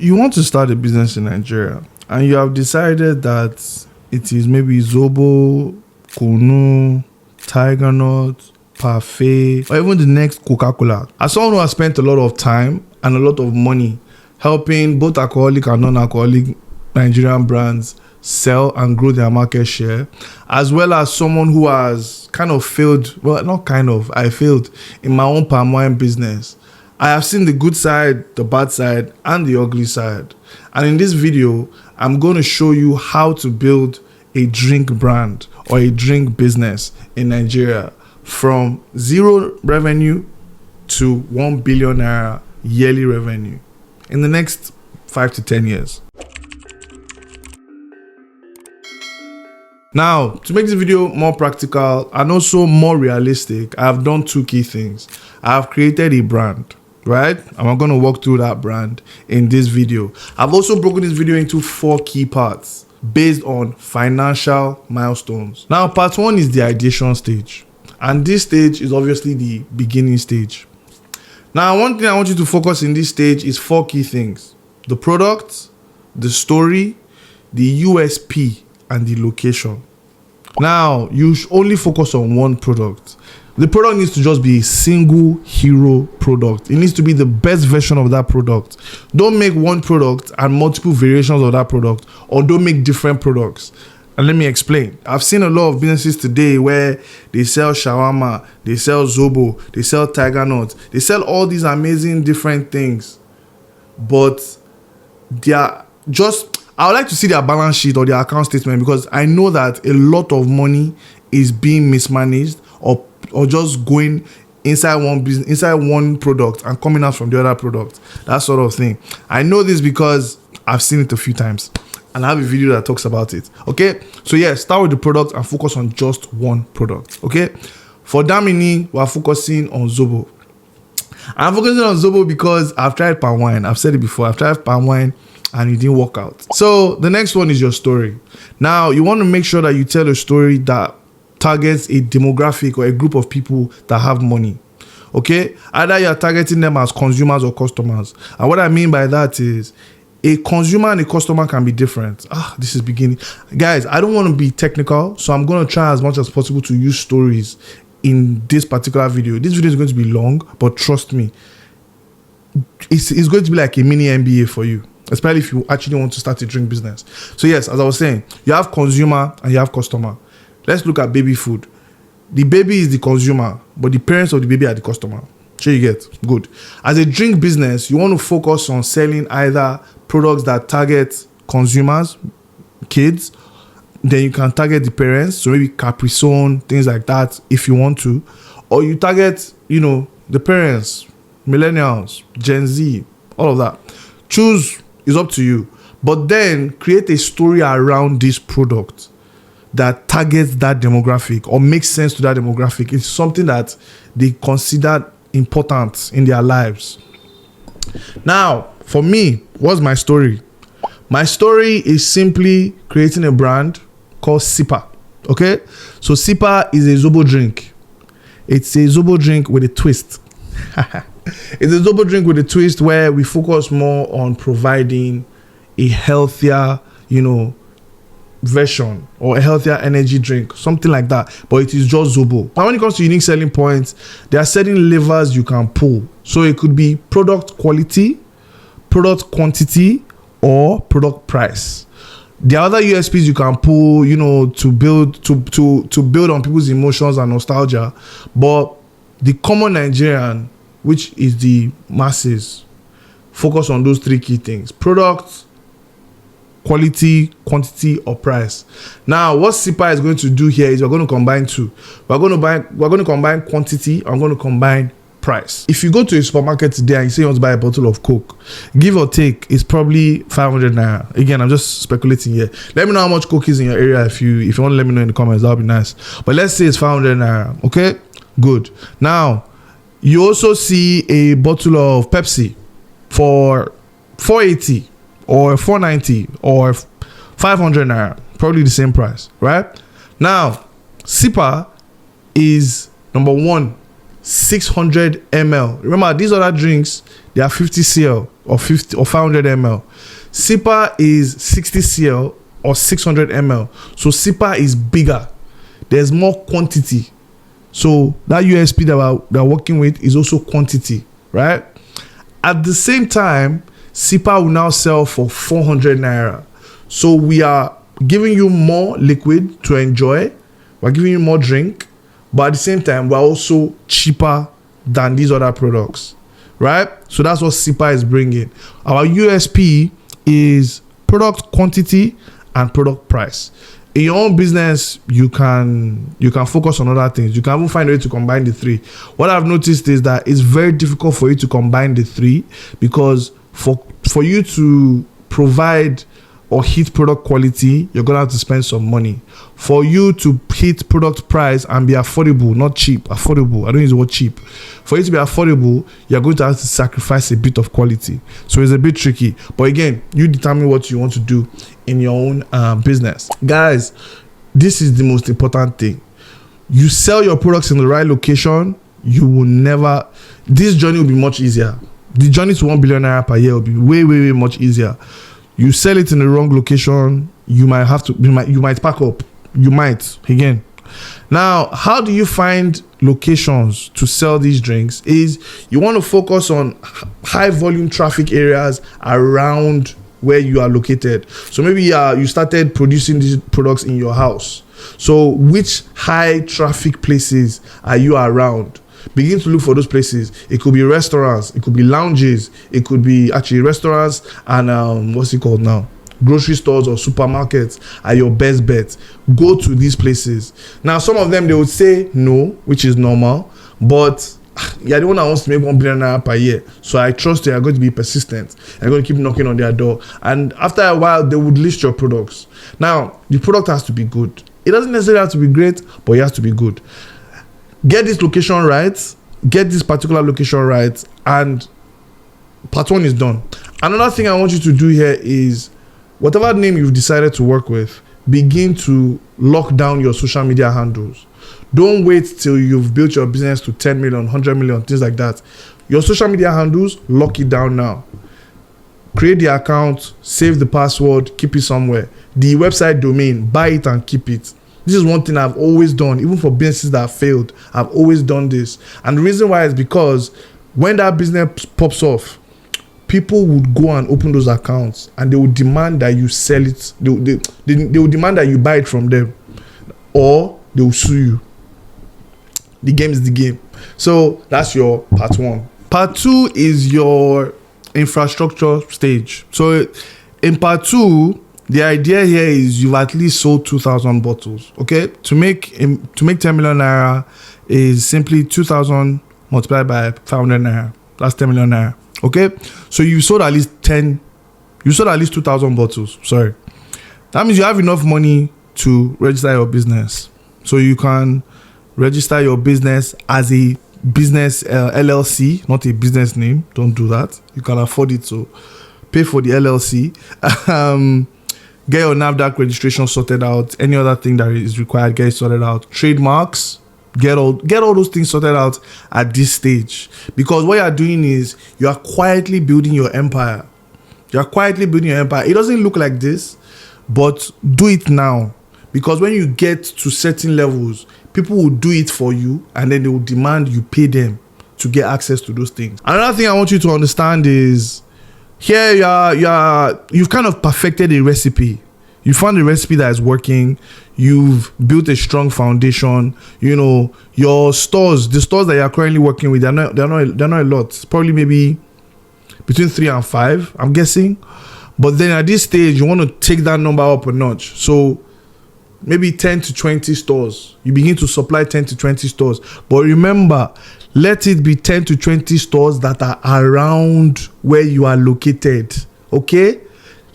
You want to start a business in Nigeria and you have decided that it is maybe Zobo, Kunu, Tigernut, Parfait, or even the next Coca-Cola. As someone who has spent a lot of time and a lot of money helping both alcoholic and non-alcoholic Nigerian brands sell and grow their market share, as well as someone who has kind of failed, well, not kind of, I failed in my own palm wine business. I have seen the good side, the bad side, and the ugly side. And in this video, I'm going to show you how to build a drink brand or a drink business in Nigeria from zero revenue to 1 billion naira yearly revenue in the next 5 to 10 years. Now, to make this video more practical and also more realistic, I have done two key things. I have created a brand, right? And I'm going to walk through that brand in this video. I've also broken this video into 4 key parts based on financial milestones. Now, part 1 is the ideation stage. And this stage is obviously the beginning stage. Now, one thing I want you to focus in this stage is 4 key things: the product, the story, the USP, and the location. Now, you should only focus on one product. The product needs to just be a single hero product. It needs to be the best version of that product. Don't make one product and multiple variations of that product, or don't make different products. And let me explain. I've seen a lot of businesses today where they sell shawarma, they sell Zobo, they sell Tigernut, they sell all these amazing different things. But they are just, I would like to see their balance sheet or their account statement, because I know that a lot of money is being mismanaged or just going inside one business, inside one product and coming out from the other product. That sort of thing. I know this because I've seen it a few times and I have a video that talks about it. Okay, so yeah, start with the product and focus on just one product. Okay, for Damini, we're focusing on Zobo. I'm focusing on Zobo because I've tried palm wine. I've said it before. I've tried palm wine and it didn't work out. So the next one is your story. Now, you want to make sure that you tell a story that targets a demographic or a group of people that have money. Okay, either you're targeting them as consumers or customers. And what I mean by that is a consumer and a customer can be different. This is beginning. Guys, I don't want to be technical, so I'm going to try as much as possible to use stories in this particular video. This video is going to be long, but trust me, it's going to be like a mini MBA for you, especially if you actually want to start a drink business. So yes, as I was saying, you have consumer and you have customer. Let's look at baby food. The baby is the consumer, but the parents of the baby are the customer. Sure you get? Good. As a drink business, you want to focus on selling either products that target consumers, kids, then you can target the parents, so maybe Capri-Sun, things like that if you want to, or you target, the parents, millennials, Gen Z, all of that. Choose, is up to you. But then create a story around this product that targets that demographic or makes sense to that demographic. It's something that they consider important in their lives. Now, for me, what's my story? My story is simply creating a brand called Sipa. Okay? So Sipa is a Zobo drink. It's a Zobo drink with a twist. It's a Zobo drink with a twist where we focus more on providing a healthier, version or a healthier energy drink, something like that, but it is just Zobo. Now, when it comes to unique selling points, there are certain levers you can pull. So it could be product quality, product quantity, or product price. The other USPs you can pull, to build on people's emotions and nostalgia. But the common Nigerian, which is the masses, focus on those 3 key things: product, quality, quantity, or price. Now, what Sipa is going to do here is we're going to combine 2. We're going to combine quantity. I'm going to combine price. If you go to a supermarket today and you say you want to buy a bottle of Coke, give or take, it's probably 500 naira. Again, I'm just speculating here. Let me know how much Coke is in your area. If you want to let me know in the comments, that would be nice. But let's say it's 500 naira. Okay, good. Now, you also see a bottle of Pepsi for 480 or 490 or 500 naira, probably the same price, right? Now, Sipa is number 1, 600 ml. Remember, these other drinks, they are 50 cl or 50 or 500 ml. Sipper is 60 cl or 600 ml. So Sipper is bigger. There's more quantity. So that USP that we're working with is also quantity, right? At the same time, Sipper will now sell for 400 Naira. So we are giving you more liquid to enjoy. We're giving you more drink. But at the same time, we're also cheaper than these other products, right? So that's what Sipper is bringing. Our USP is product quantity and product price. In your own business, you can focus on other things. You can even find a way to combine the three. What I've noticed is that it's very difficult for you to combine the three, because for you to provide or hit product quality, you're gonna have to spend some money. For you to hit product price and be affordable, not cheap, affordable. I don't use the word cheap. For you to be affordable, you're going to have to sacrifice a bit of quality. So it's a bit tricky. But again, you determine what you want to do in your own business. Guys, this is the most important thing. You sell your products in the right location, you will never, this journey will be much easier. The journey to 1 billion Naira per year will be way, way, way much easier. You sell it in the wrong location, you might pack up. You might, again. Now, how do you find locations to sell these drinks? Is you want to focus on high volume traffic areas around where you are located. So maybe you started producing these products in your house. So which high traffic places are you around? Begin to look for those places. It could be restaurants, it could be lounges, it could be actually restaurants and what's it called now? Grocery stores or supermarkets are your best bet. Go to these places. Now, some of them they would say no, which is normal, but you're the one that wants to make 1 billion Naira per year. So I trust you are going to be persistent. You're going to keep knocking on their door. And after a while, they would list your products. Now, the product has to be good. It doesn't necessarily have to be great, but it has to be good. Get this location right. Get this particular location right. And part one is done. Another thing I want you to do here is, whatever name you've decided to work with, begin to lock down your social media handles. Don't wait till you've built your business to 10 million, 100 million, things like that. Your social media handles, lock it down now. Create the account, save the password, keep it somewhere. The website domain, buy it and keep it. This is one thing I've always done, even for businesses that have failed. I've always done this. And the reason why is because when that business pops off, people would go and open those accounts and they would demand that you sell it. They would demand that you buy it from them, or they will sue you. The game is the game. So that's your part one. Part two is your infrastructure stage. So in part two, the idea here is you've at least sold 2,000 bottles. Okay, to make 10 million Naira is simply 2,000 multiplied by 500 Naira. That's 10 million Naira. Okay, so you sold at least 2,000 bottles. Sorry, that means you have enough money to register your business. So you can register your business as a business LLC, not a business name. Don't do that. You can afford it, so pay for the LLC. Get your NAFDAC registration sorted out. Any other thing that is required, get it sorted out. Trademarks, get all those things sorted out at this stage, because what you are doing is you are quietly building your empire. You are quietly building your empire. It doesn't look like this, but do it now, because when you get to certain levels, people will do it for you, and then they will demand you pay them to get access to those things. Another thing I want you to understand is, here you've kind of perfected a recipe. You found a recipe that is working. You've built a strong foundation. You know, your stores, the stores that you are currently working with, they're not a lot. It's probably maybe between 3 and 5, I'm guessing. But then at this stage, you want to take that number up a notch. So maybe 10 to 20 stores. You begin to supply 10 to 20 stores. But remember, let it be 10 to 20 stores that are around where you are located. Okay?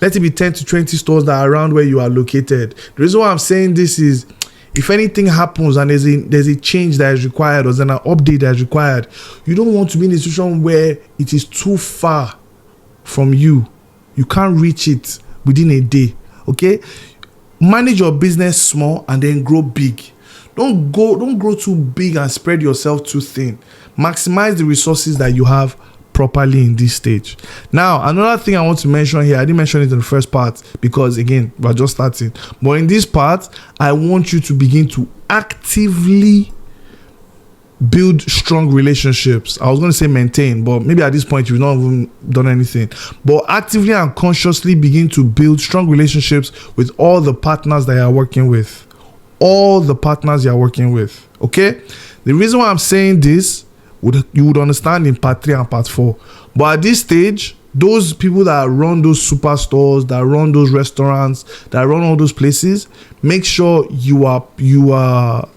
Let it be 10 to 20 stores that are around where you are located. The reason why I'm saying this is, if anything happens and there's a change that is required, or there's an update that is required, you don't want to be in a situation where it is too far from you. You can't reach it within a day. Okay? Manage your business small and then grow big. Don't grow too big and spread yourself too thin. Maximize the resources that you have. properly in this stage. Now, another thing I want to mention here, I didn't mention it in the first part because again, we're just starting. But in this part, I want you to begin to actively build strong relationships. I was going to say maintain, but maybe at this point you've not even done anything. But actively and consciously begin to build strong relationships with all the partners that you're working with. All the partners you're working with. Okay? The reason why I'm saying this, you would understand in part 3 and part 4. But at this stage, those people that run those superstores, that run those restaurants, that run all those places, make sure you have a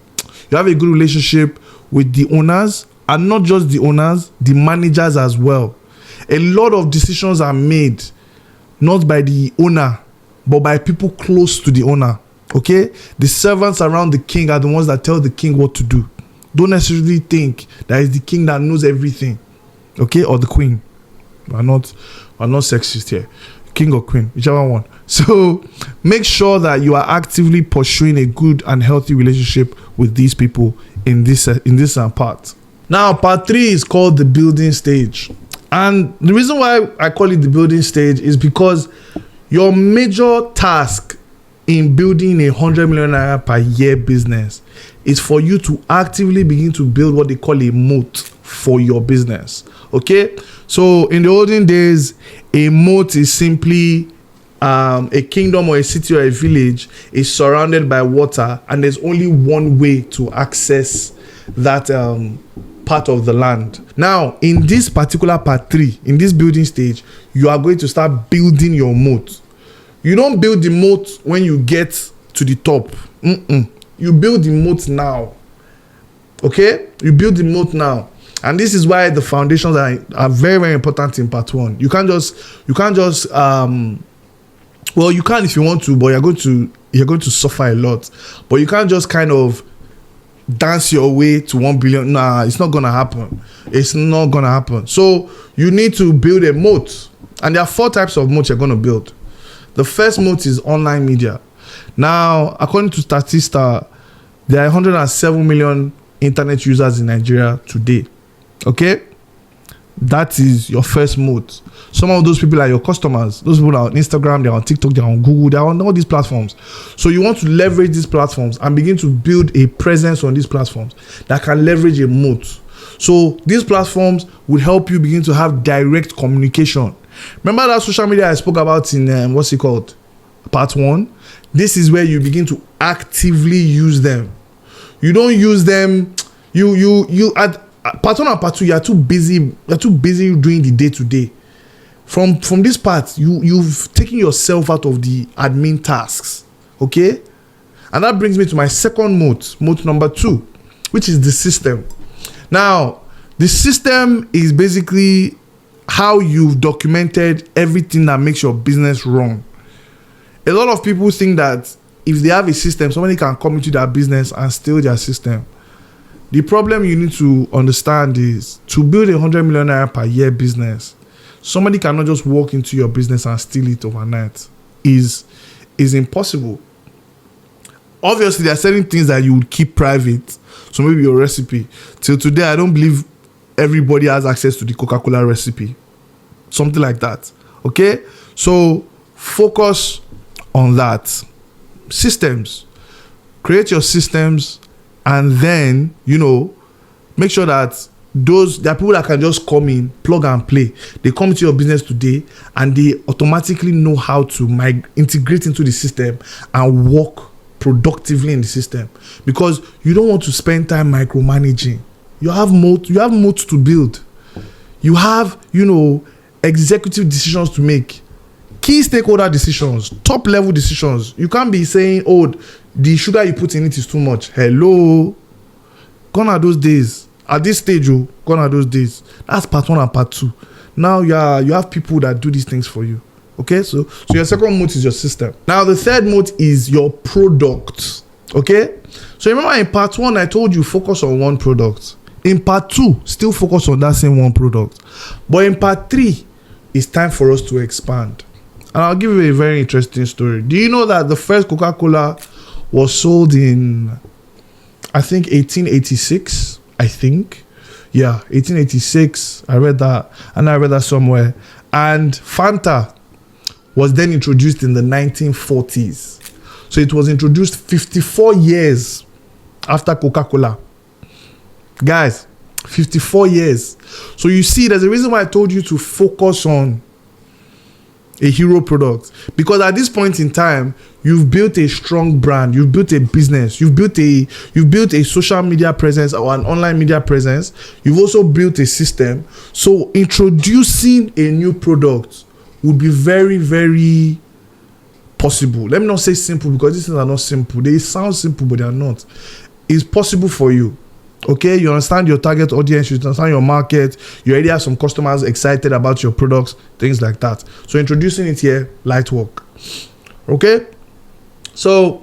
good relationship with the owners, and not just the owners, the managers as well. A lot of decisions are made not by the owner, but by people close to the owner. Okay? The servants around the king are the ones that tell the king what to do. Don't necessarily think that it's the king that knows everything. Okay? Or the queen. We're not sexist here. King or queen, whichever one. So make sure that you are actively pursuing a good and healthy relationship with these people in this part. Now, part 3 is called the building stage. And the reason why I call it the building stage is because your major task in building 100 million naira per year business is for you to actively begin to build what they call a moat for your business. Okay? So in the olden days, a moat is simply a kingdom or a city or a village is surrounded by water, and there's only one way to access that part of the land. Now, in this particular part 3, in this building stage, you are going to start building your moat. You don't build the moat when you get to the top. You build the moat now. Okay? You build the moat now. And this is why the foundations are very, very important in part 1. You can't just well, you can if you want to, but you're going to suffer a lot. But you can't just kind of dance your way to 1 billion. Nah, it's not gonna happen. It's not gonna happen. So you need to build a moat, and there are 4 types of moat you're gonna build. The first moat is online media. Now, according to Statista, there are 107 million internet users in Nigeria today. Okay? That is your first moat. Some of those people are your customers. Those people are on Instagram, they're on TikTok, they're on Google, they're on all these platforms. So you want to leverage these platforms and begin to build a presence on these platforms that can leverage a moat. So these platforms will help you begin to have direct communication. Remember that social media I spoke about in what's it called? Part 1. This is where you begin to actively use them. You don't use them. You at part 1 and part 2, you're too busy doing the day-to-day. From this part, you've taken yourself out of the admin tasks. Okay? And that brings me to my second moat number 2, which is the system. Now, the system is basically how you've documented everything that makes your business run. A lot of people think that if they have a system, somebody can come into their business and steal their system. The problem you need to understand is to build 100 million naira per year business, somebody cannot just walk into your business and steal it overnight. Is impossible. Obviously, there are certain things that you would keep private. So maybe your recipe. Till today, I don't believe everybody has access to the Coca-Cola recipe. Something like that. Okay? So focus on that. Systems. Create your systems, and then, make sure that there are people that can just come in, plug and play. They come into your business today and they automatically know how to integrate into the system and work productively in the system, because you don't want to spend time micromanaging. You have moats to build. You have, executive decisions to make, key stakeholder decisions, top level decisions. You can't be saying, oh, the sugar you put in it is too much. Hello, gone are those days. At this stage, gone are those days. That's part 1 and part 2. Now you have people that do these things for you. Okay, so your second moat is your system. Now the third moat is your product. Okay, so remember in part 1 I told you focus on one product. In part 2, still focus on that same one product. But in part 3, it's time for us to expand. And I'll give you a very interesting story. Do you know that the first Coca-Cola was sold in, I think, 1886? I think. Yeah, 1886. I read that, and I read that somewhere. And Fanta was then introduced in the 1940s. So it was introduced 54 years after Coca-Cola. Guys, 54 years. So you see, there's a reason why I told you to focus on a hero product, because at this point in time, you've built a strong brand, you've built a business, you've built a social media presence or an online media presence, you've also built a system. So introducing a new product would be very, very possible. Let me not say simple, because these things are not simple. They sound simple, but they are not. It's possible for you. Okay, you understand your target audience, you understand your market, you already have some customers excited about your products, things like that. So introducing it here, light work. Okay, so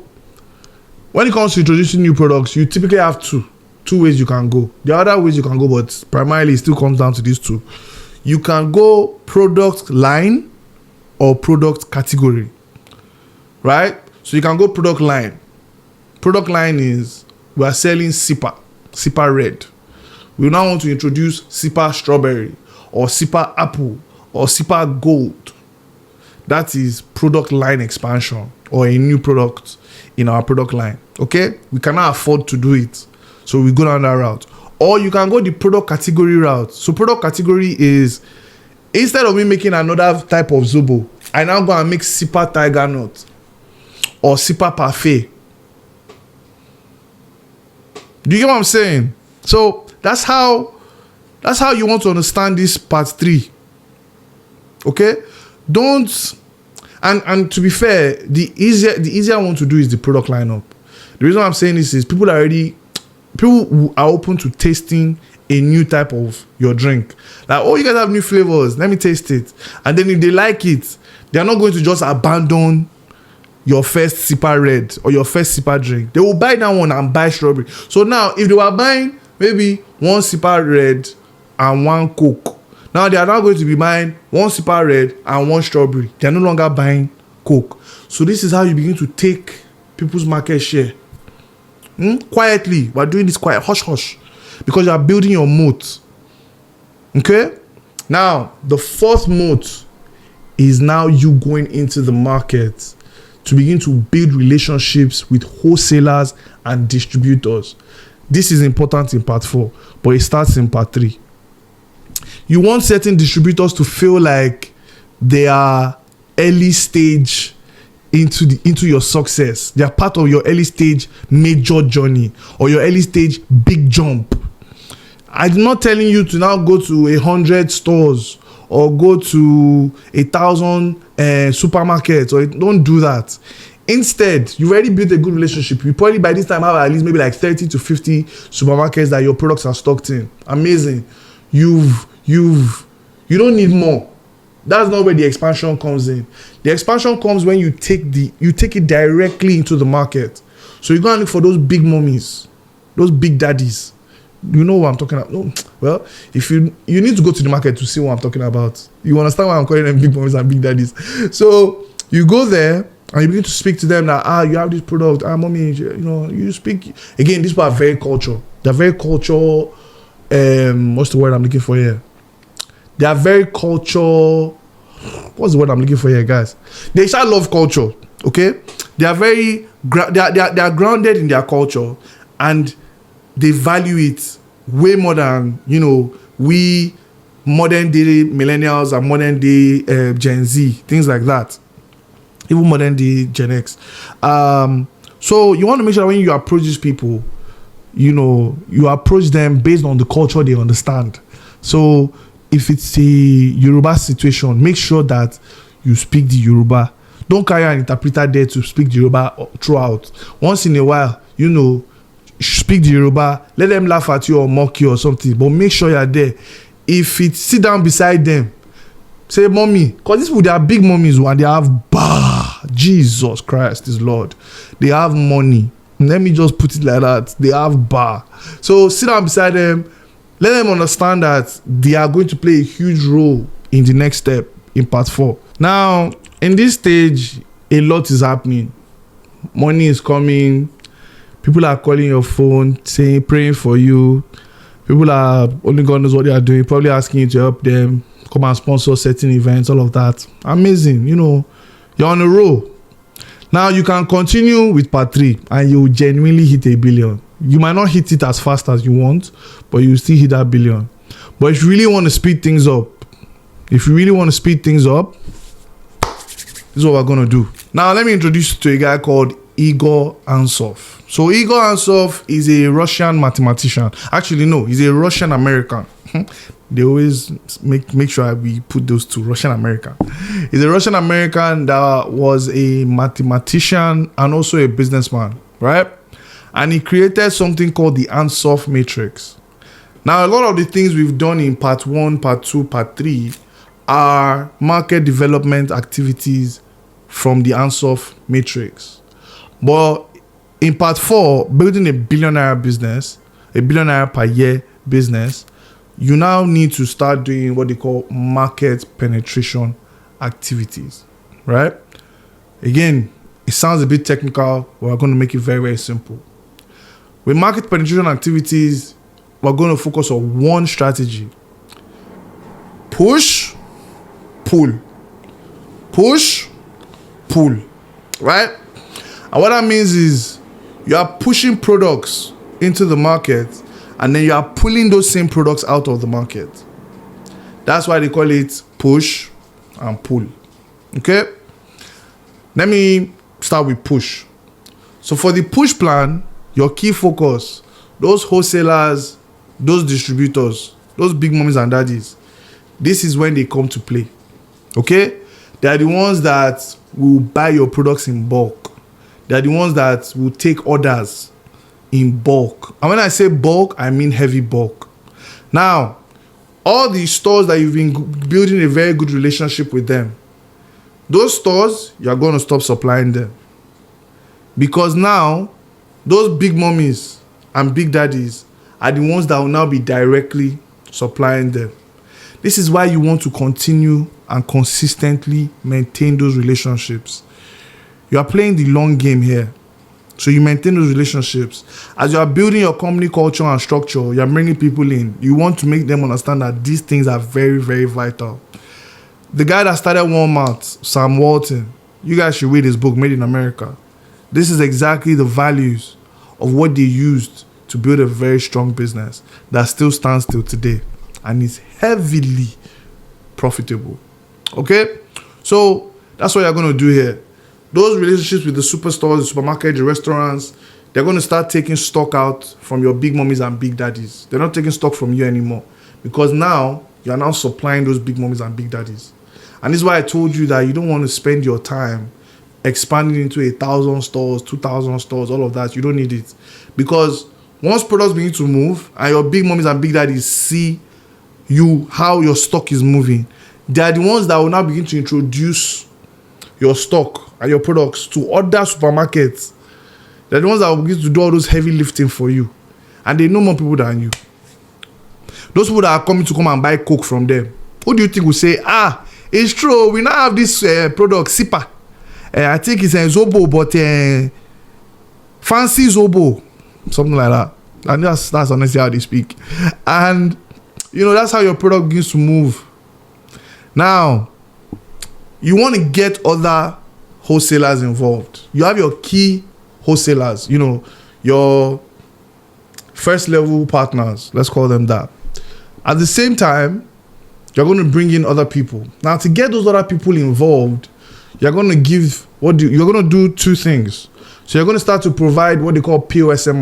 when it comes to introducing new products, you typically have two ways you can go. The other ways you can go, but primarily it still comes down to these two. You can go product line or product category, right? So you can go product line. Product line is, we are selling Sipper Red. We now want to introduce Sipper Strawberry or Sipper Apple or Sipper Gold. That is product line expansion or a new product in our product line. Okay, we cannot afford to do it, so we go down that route. Or you can go the product category route. So product category is, instead of me making another type of Zobo, I now go and make Sipper Tigernut or Sipper Parfait. Do you get what I'm saying? So that's how you want to understand this part 3. Okay? Don't, and to be fair, the easier one to do is the product lineup. The reason I'm saying this is people are open to tasting a new type of your drink. Like, oh, you guys have new flavors, let me taste it. And then if they like it, they're not going to just abandon your first Sipper Red or your first Sipper drink. They will buy that one and buy strawberry. So now, if they were buying maybe one Sipper Red and one Coke, now they are now going to be buying one Sipper Red and one strawberry. They are no longer buying Coke. So this is how you begin to take people's market share. Quietly, we're doing this quiet, hush hush, because you are building your moat. Okay? Now, the fourth moat is now you going into the market to begin to build relationships with wholesalers and distributors. This is important in part 4, but it starts in part 3. You want certain distributors to feel like they are early stage into your success. They are part of your early stage major journey or your early stage big jump. I'm not telling you to now go to 100 stores or go to 1,000 supermarkets, or don't do that. Instead, you've already built a good relationship. You probably by this time have at least maybe like 30 to 50 supermarkets that your products are stocked in. Amazing. You don't need more. That's not where the expansion comes in. The expansion comes when you take it directly into the market. So you go and look for those big mummies, those big daddies. You know what I'm talking about? No. Well, if you need to go to the market to see what I'm talking about. You understand why I'm calling them big mummies and big daddies. So you go there and you begin to speak to them that you have this product, mommy, you speak. Again, these people are very cultural. They're very cultural. What's the word I'm looking for here? They are very cultural. What's the word I'm looking for here, guys? They shall love culture. Okay, they are very they are grounded in their culture, and they value it way more than we modern day millennials and modern day Gen Z, things like that, even modern day Gen X. So you want to make sure that when you approach these people, you approach them based on the culture they understand. So if it's a Yoruba situation, make sure that you speak the Yoruba. Don't carry an interpreter there to speak the Yoruba throughout. Once in a while, speak the Yoruba, let them laugh at you or mock you or something, but make sure you're there. If it sit down beside them, say mommy, because these people, they are big mummies and they have Jesus Christ is Lord, they have money. Let me just put it like that. They have so sit down beside them, let them understand that they are going to play a huge role in the next step in part 4. Now in this stage, a lot is happening. Money is coming. People are calling your phone, saying, praying for you. People are only God knows what they are doing, probably asking you to help them, come and sponsor certain events, all of that. Amazing. You know, you're on a roll. Now you can continue with part 3 and you will genuinely hit 1 billion. You might not hit it as fast as you want, but you will still hit that billion. But if you really want to speed things up, this is what we're going to do. Now, let me introduce you to a guy called Igor Ansov. So Igor Ansov is a Russian mathematician. Actually, no, he's a Russian American. They always make sure we put those two, Russian American. He's a Russian American that was a mathematician and also a businessman, right? And he created something called the Ansov matrix. Now, a lot of the things we've done in part 1, part 2, part 3 are market development activities from the Ansov matrix. But in part 4, building a billionaire business, a billionaire per year business, you now need to start doing what they call market penetration activities, right? Again, it sounds a bit technical, but we're going to make it very, very simple. With market penetration activities, we're going to focus on one strategy. Push, pull. Push, pull, right? And what that means is you are pushing products into the market and then you are pulling those same products out of the market. That's why they call it push and pull. Okay? Let me start with push. So for the push plan, your key focus, those wholesalers, those distributors, those big mommies and daddies, this is when they come to play. Okay? They are the ones that will buy your products in bulk. They are the ones that will take orders in bulk. And when I say bulk, I mean heavy bulk. Now, all the stores that you've been building a very good relationship with them, those stores, you're going to stop supplying them. Because now, those big mommies and big daddies are the ones that will now be directly supplying them. This is why you want to continue and consistently maintain those relationships. You are playing the long game here. So you maintain those relationships. As you are building your company culture and structure, you are bringing people in. You want to make them understand that these things are very, very vital. The guy that started Walmart, Sam Walton, you guys should read his book, Made in America. This is exactly the values of what they used to build a very strong business that still stands till today and is heavily profitable. Okay? So that's what you're going to do here. Those relationships with the superstores, the supermarket, the restaurants, they're going to start taking stock out from your big mommies and big daddies. They're not taking stock from you anymore because now you're now supplying those big mommies and big daddies. And this is why I told you that you don't want to spend your time expanding into 1,000 stores, 2,000 stores, all of that. You don't need it. Because once products begin to move and your big mommies and big daddies see you, how your stock is moving, they are the ones that will now begin to introduce your stock and your products to other supermarkets. They're the ones that will begin to do all those heavy lifting for you. And they know more people than you. Those people that are coming to come and buy Coke from them, who do you think will say, it's true, we now have this product, Sipa. I think it's a Zobo, but fancy Zobo. Something like that. And that's honestly how they speak. And, that's how your product begins to move. Now, you want to get other wholesalers involved. You have your key wholesalers, your first level partners, let's call them that. At the same time, you're going to bring in other people. Now, to get those other people involved, you're going to you're going to do two things. So you're going to start to provide what they call POSM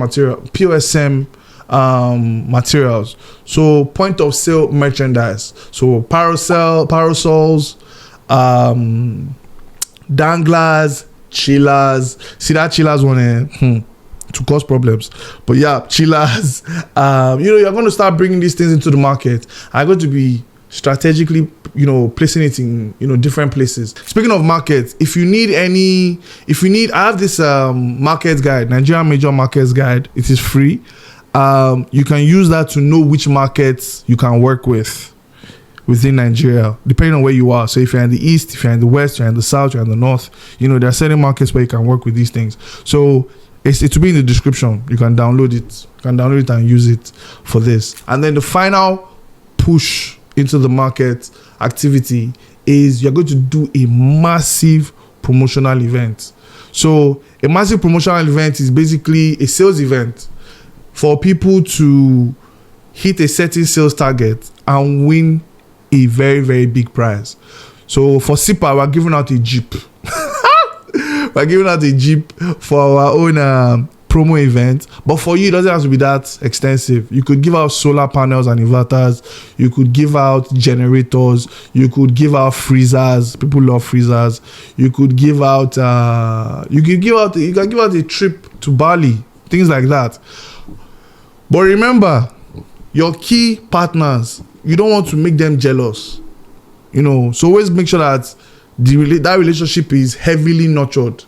materials. So point of sale merchandise. So parasols, danglers, chillers. See that chillers one to cause problems. But yeah, chillers. You're going to start bringing these things into the market. I'm going to be strategically, placing it in, different places. Speaking of markets, I have this market guide, Nigerian Major Markets Guide. It is free. You can use that to know which markets you can work with within Nigeria, depending on where you are. So if you're in the east, if you're in the west, you're in the south, you're in the north, there are certain markets where you can work with these things. So It will be in the description. You can download it. You can download it and use it for this. And then the final push into the market activity is you're going to do a massive promotional event. So a massive promotional event is basically a sales event for people to hit a certain sales target and win a very, very big prize. So for SIPA, we're giving out a Jeep. We're giving out a Jeep for our own promo event. But for you, it doesn't have to be that extensive. You could give out solar panels and inverters. You could give out generators. You could give out freezers. People love freezers. You could give out you can give out a trip to Bali, things like that. But remember, your key partners, you don't want to make them jealous. You know, so always make sure that that relationship is heavily nurtured.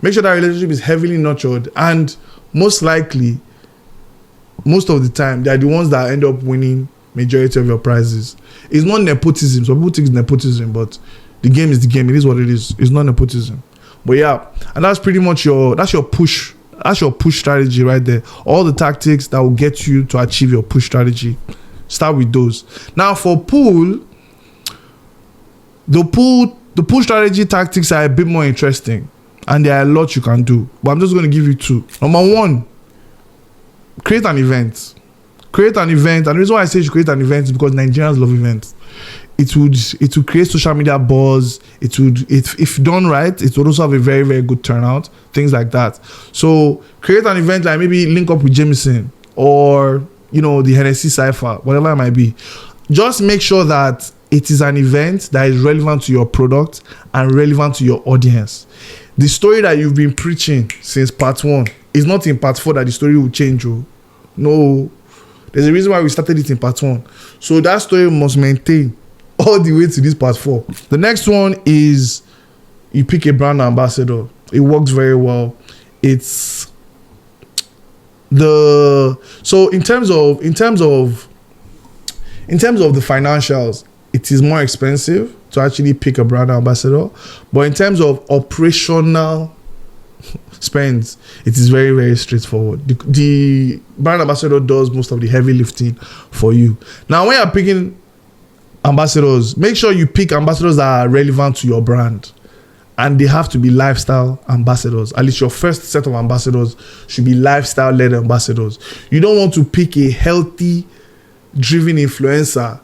Make sure that relationship is heavily nurtured, and most likely, most of the time, they are the ones that end up winning majority of your prizes. It's not nepotism. Some people think it's nepotism, but the game is the game. It is what it is. It's not nepotism. But yeah, and that's pretty much your push. That's your push strategy right there. All the tactics that will get you to achieve your push strategy. Start with those. Now for pull, the pull strategy tactics are a bit more interesting, and there are a lot you can do. But I'm just going to give you two. Number one, create an event. Create an event, and the reason why I say you create an event is because Nigerians love events. It would create social media buzz. If done right, it would also have a very, very good turnout. Things like that. So create an event, like maybe link up with Jameson or the Hennessy Cypher, whatever it might be. Just make sure that it is an event that is relevant to your product and relevant to your audience. The story that you've been preaching since part 1 is not in part 4 that the story will change. No, there's a reason why we started it in part 1. So that story must maintain all the way to this part 4. The next one is you pick a brand ambassador. It works very well. So in terms of the financials, it is more expensive to actually pick a brand ambassador, but in terms of operational spends, it is very, very straightforward. The brand ambassador does most of the heavy lifting for you. Now, when you're picking ambassadors, make sure you pick ambassadors that are relevant to your brand, and they have to be lifestyle ambassadors. At least your first set of ambassadors should be lifestyle-led ambassadors. You don't want to pick a healthy, driven influencer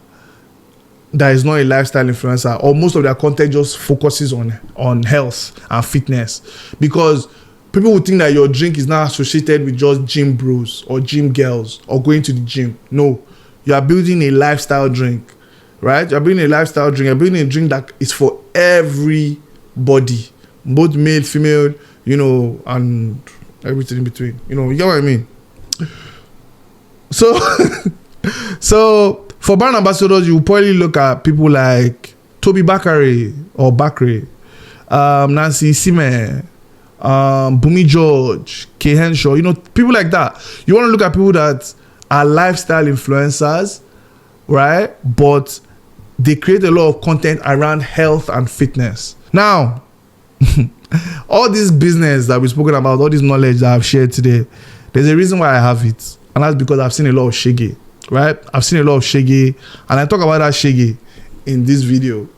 that is not a lifestyle influencer, or most of their content just focuses on health and fitness, because people would think that your drink is now associated with just gym bros or gym girls or going to the gym. No, you are building a lifestyle drink, right? You're building a lifestyle drink. You're building a drink that is for everybody, both male, female, and everything in between. You get what I mean? So for brand ambassadors, you will probably look at people like Toby Bakare or Bakre, Nancy Sime, Bumi George, K. Henshaw, people like that. You want to look at people that are lifestyle influencers, right? But they create a lot of content around health and fitness. Now, all this business that we've spoken about, all this knowledge that I've shared today, there's a reason why I have it. And that's because I've seen a lot of shege, right? I've seen a lot of shege, and I talk about that shege in this video.